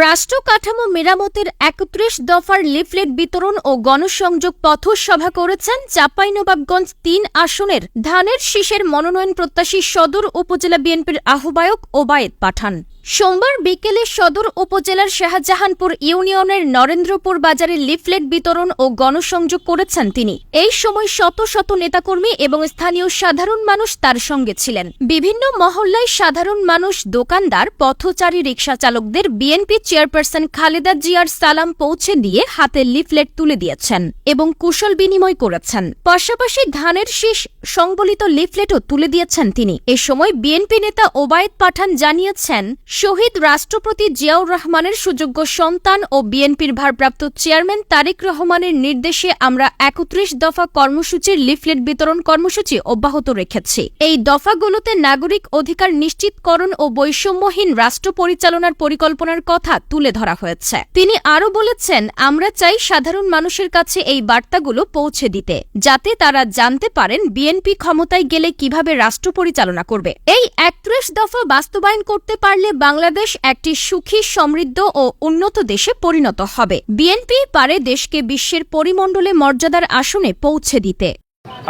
রাষ্ট্র কাঠামো মেরামতের ৩১ দফার লিফলেট বিতরণ ও গণসংযোগ পথসভা করেছেন চাঁপাইনবাবগঞ্জ ৩ আসনের ধানের শীষের মনোনয়ন প্রত্যাশী সদর উপজেলা বিএনপির আহ্বায়ক ওবায়েদ পাঠান। সোমবার বিকেলে সদর উপজেলার শাহজাহানপুর ইউনিয়নের নরেন্দ্রপুর বাজারে লিফলেট বিতরণ ও গণসংযোগ করেছেন তিনি। এই সময় শত শত নেতাকর্মী এবং স্থানীয় সাধারণ মানুষ তার সঙ্গে ছিলেন। বিভিন্ন মহল্লায় সাধারণ মানুষ, দোকানদার, পথচারী, রিকশা চালকদের বিএনপি চেয়ারপারসন খালেদা জিয়ার সালাম পৌঁছে দিয়ে হাতে লিফলেট তুলে দিয়েছেন এবং কুশল বিনিময় করেছেন। পাশাপাশি ধানের শীষ সংবলিত লিফলেটও তুলে দিয়েছেন তিনি। এ সময় বিএনপি নেতা ওবায়েদ পাঠান জানিয়েছেন, শহীদ রাষ্ট্রপতি জিয়াউর রহমানের সুযোগ্য সন্তান ও বিএনপির ভারপ্রাপ্ত চেয়ারম্যান তারেক রহমানের নির্দেশে আমরা ৩১ দফা কর্মসূচির লিফলেট বিতরণ কর্মসূচি অব্যাহত রেখেছি। এই দফাগুলোতে নাগরিক অধিকার নিশ্চিতকরণ ও বৈষম্যহীন রাষ্ট্র পরিচালনার পরিকল্পনার কথা তুলে ধরা হয়েছে। তিনি আরও বলেছেন, আমরা চাই সাধারণ মানুষের কাছে এই বার্তাগুলো পৌঁছে দিতে, যাতে তারা জানতে পারেন বিএনপি ক্ষমতায় গেলে কিভাবে রাষ্ট্র পরিচালনা করবে। এই ৩১ দফা বাস্তবায়ন করতে পারলে বাংলাদেশ একটি সুখী, সমৃদ্ধ ও উন্নত দেশে পরিণত হবে। বিএনপি পারে দেশকে বিশ্বের পরিমণ্ডলে মর্যাদার আসনে পৌঁছে দিতে।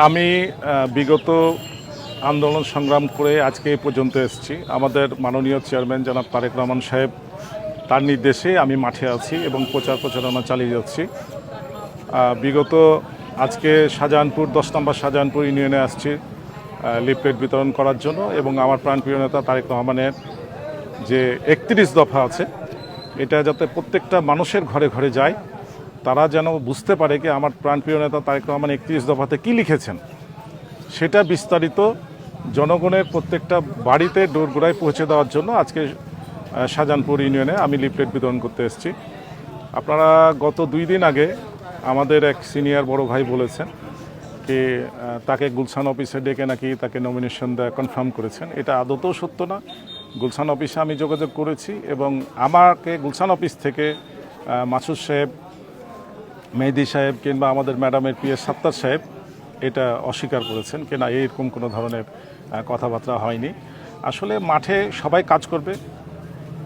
আমি বিগত আন্দোলন সংগ্রাম করে আজকে এই পর্যন্ত এসেছি। আমাদের মাননীয় চেয়ারম্যান জনাব তারেক রহমান সাহেব, তার নির্দেশে আমি মাঠে আছি এবং প্রচারণা চালিয়ে যাচ্ছি। বিগত আজকে শাহজাহানপুর 10 নম্বর শাহজাহানপুর ইউনিয়নে আসছি লিফলেট বিতরণ করার জন্য, এবং আমার প্রাণপ্রিয় নেতা তারেক রহমানের যে ৩১ দফা আছে, এটা যাতে প্রত্যেকটা মানুষের ঘরে ঘরে যায়, তারা যেন বুঝতে পারে কি আমার প্রাণপ্রিয় নেতা তারেক রহমান ৩১ দফাতে কী লিখেছেন, সেটা বিস্তারিত জনগণের প্রত্যেকটা বাড়িতে দোরগোড়ায় পৌঁছে দেওয়ার জন্য আজকে শাহজাহানপুর ইউনিয়নে আমি লিফলেট বিতরণ করতে এসেছি। আপনারা গত 2 দিন আগে আমাদের এক সিনিয়র বড় ভাই বলেছেন কি তাকে গুলশান অফিসে ডেকে নাকি তাকে নমিনেশন দেওয়া কনফার্ম করেছেন। এটা আদতেও সত্য না। গুলশান অফিসে আমি যোগাযোগ করেছি এবং আমাকে গুলশান অফিস থেকে মাসুদ সাহেব, মেহেদি সাহেব কিংবা আমাদের ম্যাডামের পিএস সাত্তার সাহেব এটা অস্বীকার করেছেন কি না, এরকম কোনো ধরনের কথাবার্তা হয়নি। আসলে মাঠে সবাই কাজ করবে,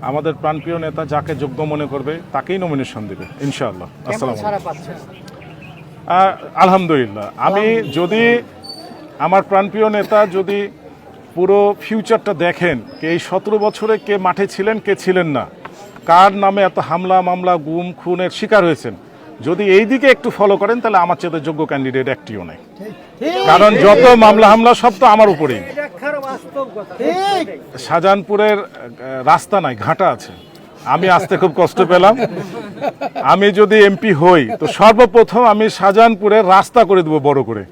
আমাদের প্রাণপ্রিয় নেতা যাকে যোগ্য মনে করবে তাকেই নমিনেশন দেবে ইনশাআল্লাহ। আসসালামু আলাইকুম। আলহামদুলিল্লাহ, আমি যদি আমার প্রাণপ্রিয় নেতা যদি পুরো ফিউচারটা দেখেন, এই 17 বছরে কে মাঠে ছিলেন, কে ছিলেন না, কার নামে এত হামলা মামলা, গুম খুনের শিকার হয়েছেন, যদি এই দিকে একটু ফলো করেন তাহলে আমার চেয়ে যোগ্য ক্যান্ডিডেট একটিও নেই। কারণ যত মামলা হামলা সব তো আমার উপরেই। শাহজাহানপুরের রাস্তা নাই, ঘাটা আছে। আমি আসতে খুব কষ্ট পেলাম। আমি যদি এমপি হই তো সর্বপ্রথম আমি শাহজাহানপুরের রাস্তা করে দেবো বড় করে।